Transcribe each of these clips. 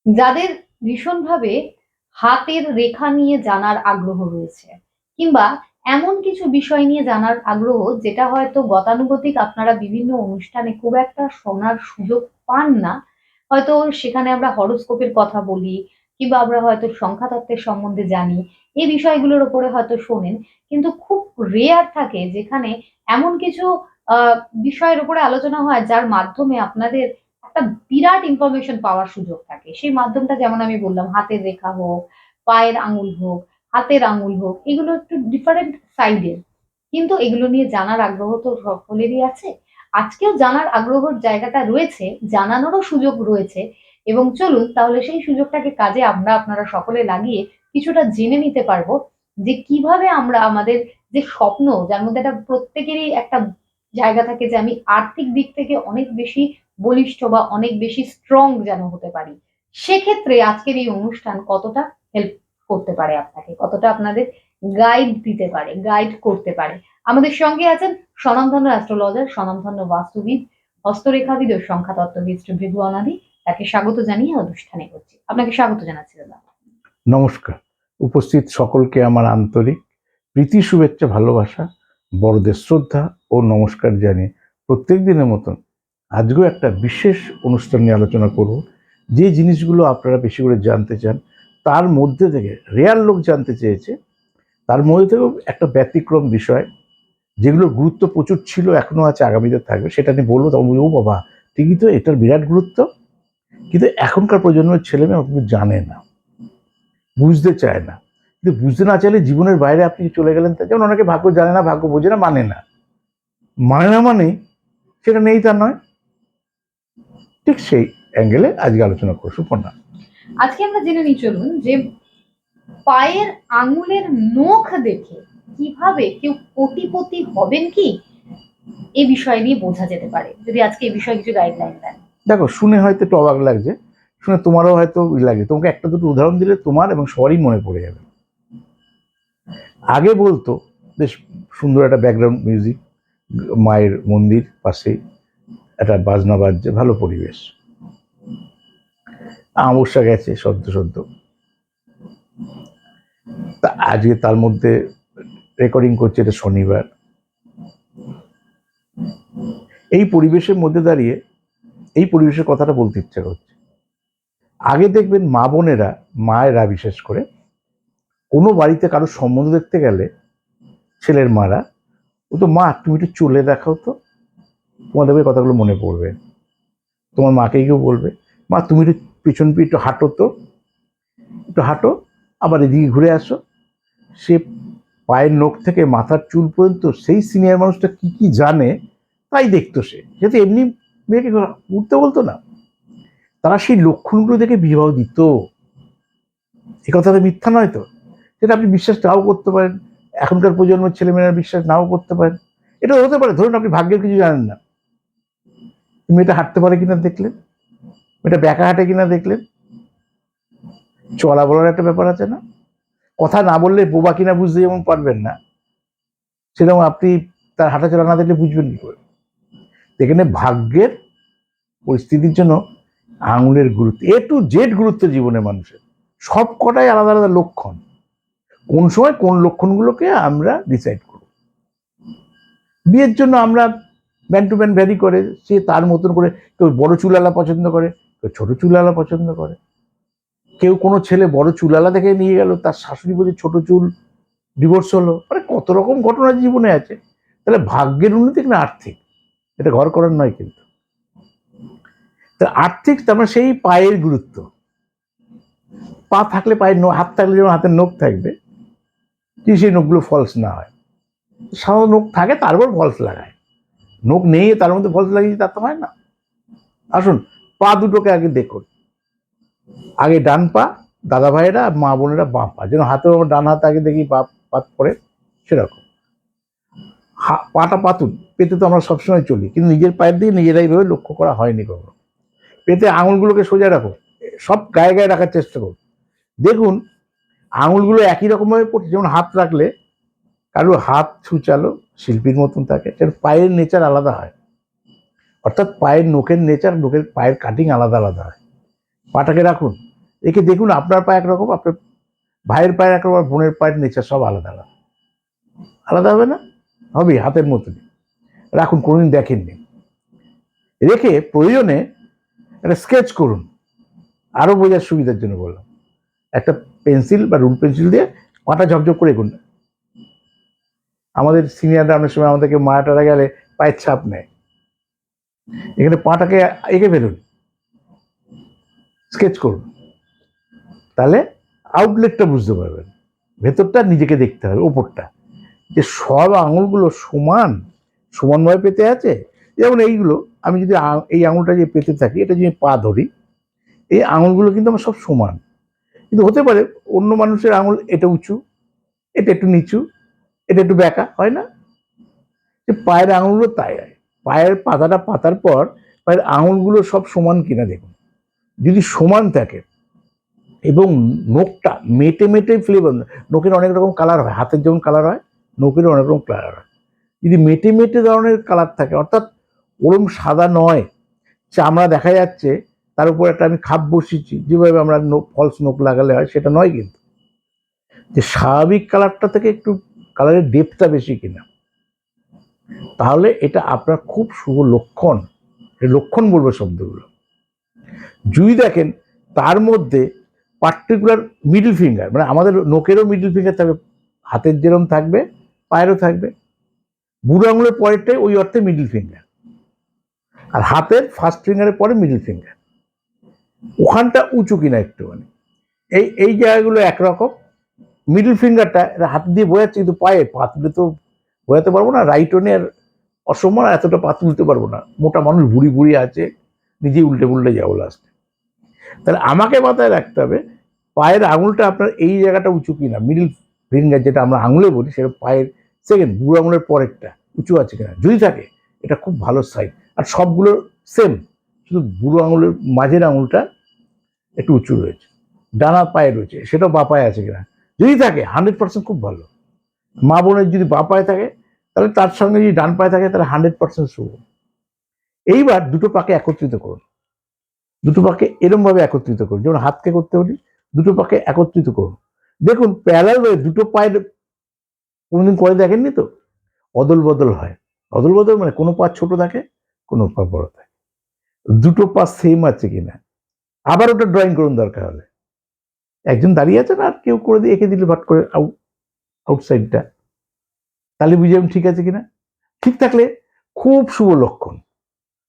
যাদের ভীষণভাবে হাতের রেখা নিয়ে জানার আগ্রহ রয়েছে, কিংবা এমন কিছু বিষয় নিয়ে জানার আগ্রহ যেটা হয়তো গতানুগতিক আপনারা বিভিন্ন অনুষ্ঠানে খুব একটা শোনার সুযোগ পান না। হয়তো সেখানে আমরা হরোস্কোপের কথা বলি, কিংবা আমরা হয়তো সংখ্যাতত্ত্বের সম্বন্ধে জানি, এই বিষয়গুলোর উপরে হয়তো শোনেন। কিন্তু খুব রেয়ার থাকে যেখানে এমন কিছু আহ বিষয়ের উপরে আলোচনা হয় যার মাধ্যমে আপনাদের একটা বিরাট ইনফরমেশন পাওয়ার সুযোগ থাকে। সেই মাধ্যমটা যেমন আমি বললাম, হাতের রেখা হোক, পায়ের আঙুল হোক, হাতের আঙুল হোক, এগুলো একটু ডিফারেন্ট সাইডের, কিন্তু এগুলো নিয়ে জানার আগ্রহ তো সকলেরই আছে। আজকেও জানার আগ্রহের জায়গাটা রয়েছে, জানানোরও সুযোগ রয়েছে। এবং চলুন তাহলে সেই সুযোগটাকে কাজে আমরা আপনারা সকলে লাগিয়ে কিছুটা জেনে নিতে পারবো যে কিভাবে আমরা আমাদের যে স্বপ্ন, যার মধ্যে একটা প্রত্যেকেরই একটা জায়গা থাকে যে আমি আর্থিক দিক থেকে অনেক বেশি বলিষ্ঠ বা অনেক বেশি স্ট্রং যেন হতে পারি, সেক্ষেত্রে আজকের এই অনুষ্ঠান কতটা হেল্প করতে পারে আপনাকে, কতটা আপনাদের গাইড দিতে পারে, গাইড করতে পারে। আমাদের সঙ্গে আছেন স্বনামধন্য অ্যাস্ট্রোলজার, স্বনামধন্য বাস্তুবিদ, হস্তরেখাবিদ ও সংখ্যাতত্ত্ববিদ শ্রী ভৃগু অনাদি। তাকে স্বাগত জানিয়ে অনুষ্ঠানে করছি। আপনাকে স্বাগত জানাচ্ছি দাদা। নমস্কার। উপস্থিত সকলকে আমার আন্তরিক প্রীতি, শুভেচ্ছা, ভালোবাসা, বড়দের শ্রদ্ধা ও নমস্কার জানিয়ে প্রত্যেক দিনের মতন আজকেও একটা বিশেষ অনুষ্ঠান নিয়ে আলোচনা করব। যে জিনিসগুলো আপনারা বেশি করে জানতে চান, তার মধ্যে থেকে রেয়ার লোক জানতে চেয়েছে, তার মধ্যে থেকেও একটা ব্যতিক্রম বিষয় যেগুলোর গুরুত্ব প্রচুর ছিল, এখনো আছে, আগামীতে থাকবে, সেটা নিয়ে বলবো। তখন ও বাবা, ঠিকই তো, এটার বিরাট গুরুত্ব। কিন্তু এখনকার প্রজন্মের ছেলেমেয়ে অত জানে না, বুঝতে চায় না। কিন্তু বুঝতে না চাইলে জীবনের বাইরে আপনি চলে গেলেন। তা যেমন অনেকে ভাগ্য জানে না, ভাগ্য বোঝে না, মানে না। মানে না মানে সেটা নেই তা নয়। ঠিক সেই অ্যাঙ্গেলে আজকে আলোচনা করবো। সুপর্ণা, আজকে আমরা জেনে নিই, চলুন, যে পায়ের আঙুলের নখ দেখে কিভাবে কেউ কোটিপতি হবেন কি এই বিষয় নিয়ে বোঝা যেতে পারে, যদি আজকে এই বিষয়ে কিছু গাইডলাইন দেন। দেখো, শুনে হয়তো একটু অবাক লাগছে, শুনে তোমারও হয়তো লাগে। তোমাকে একটা দুটো উদাহরণ দিলে তোমার এবং সবারই মনে পড়ে যাবে। আগে বলতো বেশ সুন্দর একটা ব্যাকগ্রাউন্ড মিউজিক, মায়ের মন্দির পাশেই একটা বাজনা বাজছে, ভালো পরিবেশ। অমাবস্যা গেছে সদ্য সদ্য, তা আজকে তার মধ্যে রেকর্ডিং করছে, এটা শনিবার। এই পরিবেশের মধ্যে দাঁড়িয়ে এই পরিবেশের কথাটা বলতে ইচ্ছা করছে। আগে দেখবেন মা বোনেরা, মায়েরা বিশেষ করে, কোনো বাড়িতে কারো সম্বন্ধ দেখতে গেলে ছেলের মারা, ও তো মা তুমি একটু চলে দেখাও তো, তোমার দেখবে কথাগুলো মনে পড়বে। তোমার মাকে কেউ বলবে, মা তুমি একটু পিছন পিছন একটু হাঁটো তো, একটু হাঁটো, আবার এদিকে ঘুরে আসো। সে পায়ের নখ থেকে মাথার চুল পর্যন্ত সেই সিনিয়র মানুষটা কি কি জানে তাই দেখতো। সে তো এমনি মেয়েকে উঠতে বলতো না। তারা সেই লক্ষণগুলো দেখে বিবাহ দিত। এ কথাটা মিথ্যা নয় তো? সেটা আপনি বিশ্বাস নাও করতে পারেন, এখনকার প্রজন্মের ছেলেমেয়েরা বিশ্বাস নাও করতে পারেন। এটা হতে পারে। ধরুন আপনি ভাগ্যের কিছু জানেন না, মেয়েটা হাঁটতে পারে কিনা দেখলেন, মেয়েটা ব্যাকা হাঁটে কিনা দেখলেন। চলা বলার একটা ব্যাপার আছে না? কথা না বললে বোবা কিনা বুঝতে যেমন পারবেন না, সেরকম আপনি তার হাঁটা চলা না দেখলে বুঝবেন কি করে। এখানে ভাগ্যের পরিস্থিতির জন্য আঙুলের গুরুত্ব, এ টু জেড গুরুত্ব জীবনে মানুষের সব কটাই আলাদা আলাদা লক্ষণ। কোন সময় কোন লক্ষণগুলোকে আমরা ডিসাইড করব। বিয়ের জন্য আমরা ম্যান টু ম্যান ভ্যারি করে, সে তার মতন করে, কেউ বড় চুলালা পছন্দ করে, কেউ ছোট চুলালা পছন্দ করে। কেউ কোনো ছেলে বড় চুলালা দেখে নিয়ে গেল, তার শাশুড়ি বলছে ছোট চুল, ডিভোর্স হলো। মানে কত রকম ঘটনা জীবনে আছে। তাহলে ভাগ্যের উন্নতি না আর্থিক, এটা ঘর করার নয় কিন্তু। তা আর্থিক, তার মানে সেই পায়ের গুরুত্ব। পা থাকলে পায়ের, হাত থাকলে যেমন হাতের নখ থাকবে, কি সেই নখগুলো ফলস না হয়। সাধারণ নখ থাকে তারপর ফলস লাগায়, নখ নেই তার মধ্যে ফলস লাগিয়েছে তা তো হয় না। আসুন পা দুটোকে আগে দেখুন। আগে ডান পা দাদা ভাইয়েরা, মা বোনেরা বাঁ পা, যেন হাতে ডান হাত আগে দেখি পা পাত পরে, সেরকম পাটা পাতুন। পেতে তো আমরা সবসময় চলি, কিন্তু নিজের পায়ের দিকে নিজেরাই ভাবে লক্ষ্য করা হয়নি কখনো। পেতে আঙুলগুলোকে সোজা রাখো, সব গায়ে গায়ে রাখার চেষ্টা করুন। দেখুন আঙুলগুলো একই রকম ভাবে পড়ছে। যেমন হাত রাখলে কারো হাত ছুচালো শিল্পীর মতন থাকে, পায়ের নেচার আলাদা হয়। অর্থাৎ পায়ের নখের নেচার, নখের পায়ের কাটিং আলাদা আলাদা হয়। পাটাকে রাখুন, একে দেখুন, আপনার পা একরকম, আপনার ভাইয়ের পায়ের একরকম, আর বোনের পায়ের নেচার সব আলাদা আলাদা। আলাদা হবে না? হবে, হাতের মতনই। রাখুন, কোনোদিন দেখেননি, রেখে প্রয়োজনে একটা স্কেচ করুন। আরো বোঝার সুবিধার জন্য বললাম, একটা পেন্সিল বা রুল পেন্সিল দিয়ে পাটা ঝকঝক করে এগুন। আমাদের সিনিয়ররা অনেক সময় আমাদেরকে মারাটারা গেলে পায়ের ছাপ নেয়, এখানে পাটাকে এঁকে ফেলুন, স্কেচ করুন, তাহলে আউটলেটটা বুঝতে পারবেন। ভেতরটা নিজেকে দেখতে হবে, ওপরটা যে সব আঙুলগুলো সমানভাবে পেতে আছে। যেমন এইগুলো, আমি যদি এই আঙুলটা যে পেতে থাকি, এটা যদি পা ধরি, এই আঙুলগুলো কিন্তু আমার সব সমান। কিন্তু হতে পারে অন্য মানুষের আঙুল এটা উঁচু, এটা একটু নিচু, এটা একটু বেঁকা, হয় না? যে পায়ের আঙুলগুলো তাই হয়। পায়ের পাতাটা পাতার পর পায়ের আঙুলগুলো সব সমান কিনা দেখুন। যদি সমান থাকে এবং নখটা মেটে মেটে ফ্লেভার, নখের অনেক রকম কালার হয়, হাতের যেমন কালার হয়, নখের অনেক রকম কালার হয়। যদি মেটে মেটে ধরনের কালার থাকে, অর্থাৎ ওরম সাদা নয়, চামড়া দেখা যাচ্ছে, তার উপর একটা আমি খাপ বসিয়েছি, যেভাবে আমরা ফলস নখ লাগালে হয় সেটা নয়, কিন্তু যে স্বাভাবিক কালারটা থেকে একটু কালারের ডেপথটা বেশি কিনা, তাহলে এটা আপনার খুব শুভ লক্ষণ। লক্ষণ বলবো শব্দগুলো। যদি দেখেন তার মধ্যে পার্টিকুলার মিডল ফিঙ্গার, মানে আমাদের নখেরও মিডল ফিঙ্গার থাকবে, হাতের যেরকম থাকবে পায়েরও থাকবে, বুড়ো আঙুলের পরেরটাই ওই অর্থে মিডল ফিঙ্গার, আর হাতের ফার্স্ট ফিঙ্গারের পরে মিডল ফিঙ্গার, ওখানটা উঁচু কিনা একটুখানি, এই জায়গাগুলো একরকম। মিডল ফিঙ্গারটা হাত দিয়ে বোঝাচ্ছে, কিন্তু পায়ে পা তুলে তো বোঝাতে পারবো না, রাইট ওনের অসম্মান, এতটা পা তুলতে পারবো না, মোটা মানুষ বুড়ি বুড়ি আছে, নিজেই উল্টে পুল্টে যাবো লাস্টে। তাহলে আমাকে মাথায় রাখতে হবে পায়ের আঙুলটা আপনার এই জায়গাটা উঁচু কিনা, মিডল ফিঙ্গার যেটা আমরা আঙুলে বলি, সেটা পায়ের সেকেন্ড বুড়ো আঙুলের পরেরটা উঁচু আছে কিনা, যদি থাকে এটা খুব ভালো সাইন। আর সবগুলো সেম, শুধু বুড়ো আঙুলের মাঝের আঙুলটা একটু উঁচু রয়েছে, ডানা পায়ে রয়েছে, সেটাও বা পায়ে আছে কিনা, যদি থাকে 100% খুব ভালো। মা বোনের যদি বা পায়ে থাকে, তাহলে তার সঙ্গে যদি ডান পায়ে থাকে, তাহলে 100% শুভ। এইবার দুটো পাকে একত্রিত করুন, দুটো পাকে এরম ভাবে একত্রিত করুন, যেমন হাতকে করতে বলি, দুটো পাকে একত্রিত করুন। দেখুন প্যারাল হয়ে দুটো পায়ের, কোনোদিন করে দেখেননি তো, অদল বদল হয়। অদল বদল মানে কোনো পা ছোট থাকে, কোনো পা বড় থাকে, দুটো পা সেম আছে কিনা। আবার ওটা ড্রয়িং করুন দরকার হলে, একজন দাঁড়িয়ে আছে না, আর কেউ করে দিয়ে এঁকে দিলে ভাট করে আউটসাইডটা, তাহলে বুঝে ঠিক আছে কিনা। ঠিক থাকলে খুব শুভ লক্ষণ,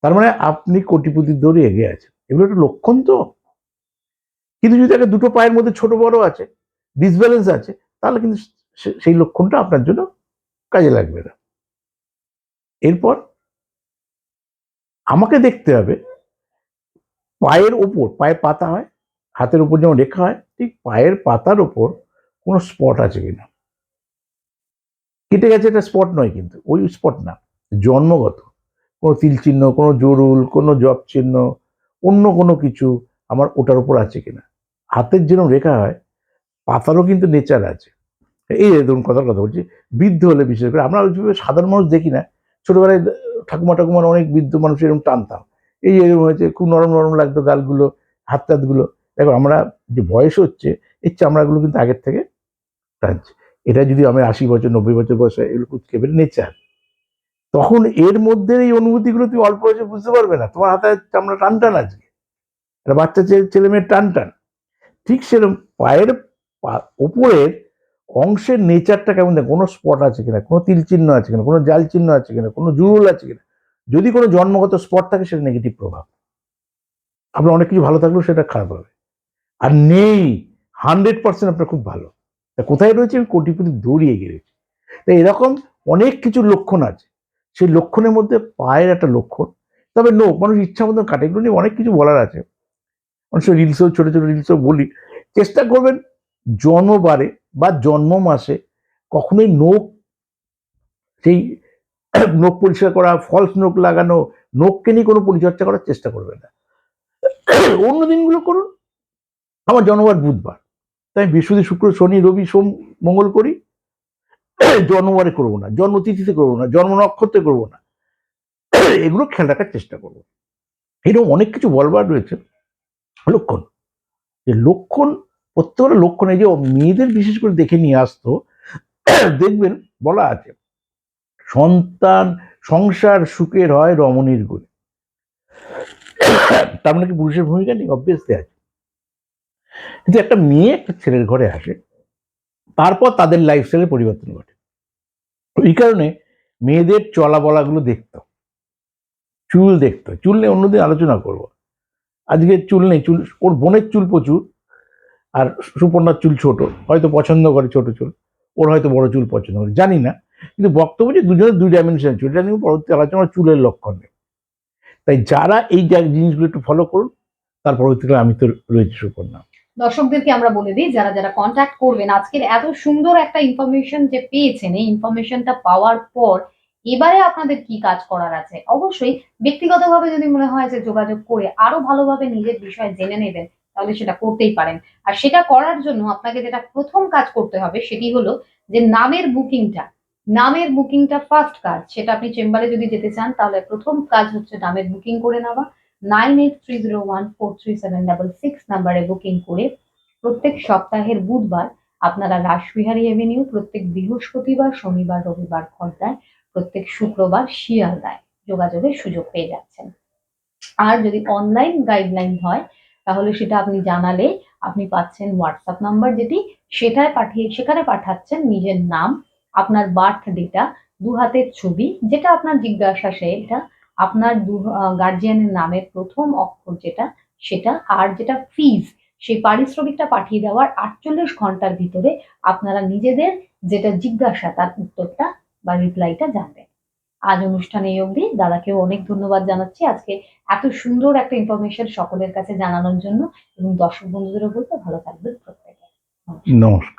তার মানে আপনি কোটিপতির দৌড়ে এগিয়ে আছেন, এগুলো একটা লক্ষণ তো। কিন্তু যদি তাকে দুটো পায়ের মধ্যে ছোট বড় আছে, ডিসব্যালেন্স আছে, তাহলে কিন্তু সেই লক্ষণটা আপনার জন্য কাজে লাগবে না। এরপর আমাকে দেখতে হবে পায়ের ওপর, পায়ের পাতা হয়, হাতের উপর যেমন রেখা হয়, ঠিক পায়ের পাতার ওপর কোনো স্পট আছে কিনা। কেটে গেছে এটা স্পট নয়, কিন্তু ওই স্পট না, জন্মগত কোনো তিল চিহ্ন, কোনো জরুল, কোনো জপ চিহ্ন, অন্য কোনো কিছু আমার ওটার উপর আছে কিনা। হাতের যেরকম রেখা হয়, পাতারও কিন্তু নেচার আছে। এই যে ধরুন কথার কথা বলছি, বৃদ্ধ হলে বিশেষ করে আমরা ওইভাবে সাধারণ মানুষ দেখি না, ছোটবেলায় ঠাকুমা ঠাকুমার অনেক বৃদ্ধ মানুষ এরকম টানতাম, এই এরকম হয়েছে, খুব নরম নরম লাগতো গালগুলো, হাত টাতগুলো। দেখো আমরা যে বয়স হচ্ছে, এই চামড়াগুলো কিন্তু আগের থেকে টানছে। এটা যদি আমি 80 বছর 90 বছর বয়সে, এগুলো কুচকে ফেলে নেচার, তখন এর মধ্যে এই অনুভূতিগুলো তুমি অল্প বয়সে বুঝতে পারবে না, তোমার হাতে চামড়া টান টান আজকে, একটা বাচ্চা ছেলে মেয়ের টান টান। ঠিক সেরকম পায়ের উপরের অংশের নেচারটা কেমন, দেখ কোনো স্পট আছে কিনা, কোনো তিল চিহ্ন আছে কিনা, কোনো জাল চিহ্ন আছে কিনা, কোনো জুরুল আছে কিনা। যদি কোনো জন্মগত স্পট থাকে, সেটা নেগেটিভ প্রভাব, আপনার অনেক কিছু ভালো থাকলেও সেটা খারাপ হবে। আর নেই 100% আপনার খুব ভালো, তা কোথায় রয়েছে, আমি কোটিপতি দৌড়িয়ে গিয়েছি। তাই এরকম অনেক কিছু লক্ষণ আছে, সেই লক্ষণের মধ্যে পায়ের একটা লক্ষণ। তবে নখ মানুষ ইচ্ছা মতন কাটে, এগুলো নিয়ে অনেক কিছু বলার আছে, অনেক সময় রিলসেও, ছোট ছোট রিলসেও বলি। চেষ্টা করবেন জন্মবারে বা জন্ম মাসে কখনোই নখ, সেই নখ পরিষ্কার করা, ফলস নখ লাগানো, নখকে নিয়ে কোনো পরিচর্যা করার চেষ্টা করবেন না। অন্য দিনগুলো করুন। আমার জন্মবার বুধবার, তাই বৃহস্পতি শুক্র শনি রবি সোম মঙ্গল করি, জন্মবারে করবো না, জন্মতিথিতে করবো না, জন্ম নক্ষত্রে করবো না, এগুলো খেয়াল রাখার চেষ্টা করবো। এরকম অনেক কিছু বলবার রয়েছে লক্ষণ, যে লক্ষণ, প্রত্যেকটা লক্ষণ, এই যে মেয়েদের বিশেষ করে দেখে নিয়ে আসতো, দেখবেন বলা আছে সন্তান সংসার সুখের হয় রমণীর গুণে। তার মানে কি পুরুষের ভূমিকা নেই? অবভিয়াসলি আছে। কিন্তু একটা মেয়ে একটা ছেলের ঘরে আসে, তারপর তাদের লাইফস্টাইলে পরিবর্তন ঘটে। এই কারণে মেয়েদের চলা বলাগুলো দেখতো, চুল দেখতো। চুল নিয়ে অন্যদিন আলোচনা করব। আজকে চুল নেই, চুল ওর বোনের চুল প্রচুর, আর সুপর্ণার চুল ছোট, হয়তো পছন্দ করে ছোট চুল, ওর হয়তো বড় চুল পছন্দ করে, জানি না। কিন্তু বক্তব্য যে দুজনের দুই ডাইমেনশন চুল, এটা নিয়ে পরবর্তী আলোচনা, চুলের লক্ষণ নেই। তাই যারা এই জিনিসগুলো একটু ফলো করুন, তার পরবর্তীকালে আমি তো রয়েছি সুপর্ণা। দর্শকদেরকে আমরা বলে দিই, যারা যারা কন্ট্যাক্ট করবেন, আজকের এত সুন্দর একটা ইনফরমেশন যে পেয়েছেন, এই ইনফরমেশনটা পাওয়ার পর এবারে আপনাদের কি কাজ করার আছে, অবশ্যই ব্যক্তিগতভাবে যদি মনে হয় যে যোগাযোগ করে আরো ভালোভাবে নিজের বিষয় জেনে নেবেন, তাহলে সেটা করতেই পারেন। আর সেটা করার জন্য আপনাকে যেটা প্রথম কাজ করতে হবে সেটি হলো যে নামের বুকিংটা ফার্স্ট কাজ। সেটা আপনি চেম্বারে যদি যেতে চান, তাহলে প্রথম কাজ হচ্ছে নামের বুকিং করে নেওয়া। 9830143766 নাম্বারে বুকিং করে প্রত্যেক সপ্তাহের বুধবার আপনারা রাসবিহারী এভিনিউ, প্রত্যেক বৃহস্পতিবার, শনিবার, রবিবার খড়দায়, প্রত্যেক শুক্রবার শিয়ালদায় যোগাযোগের সুযোগ পেয়ে যাচ্ছেন। আর যদি অনলাইন গাইডলাইন হয়, তাহলে সেটা আপনি জানালে আপনি পাচ্ছেন হোয়াটসঅ্যাপ নাম্বার, যেটি সেখানে পাঠাচ্ছেন নিজের নাম, আপনার বার্থ ডেটা, দু হাতের ছবি, যেটা আপনার জিজ্ঞাসা সেটা, আপনার গার্জিয়ানের নামের প্রথম অক্ষর যেটা সেটা, আর যেটা ফিজ, সেই পারিশ্রমিকটা পাঠিয়ে দেওয়ার 48 ঘন্টার ভিতরে আপনারা নিজেদের যেটা জিজ্ঞাসা তার উত্তরটা বা রিপ্লাইটা জানবেন। আজ অনুষ্ঠানে এই অবধি। দাদাকেও অনেক ধন্যবাদ জানাচ্ছি আজকে এত সুন্দর একটা ইনফরমেশন সকলের কাছে জানানোর জন্য, এবং দর্শক বন্ধুদেরও বলতে ভালো থাকবেন প্রত্যেকে। নমস্কার।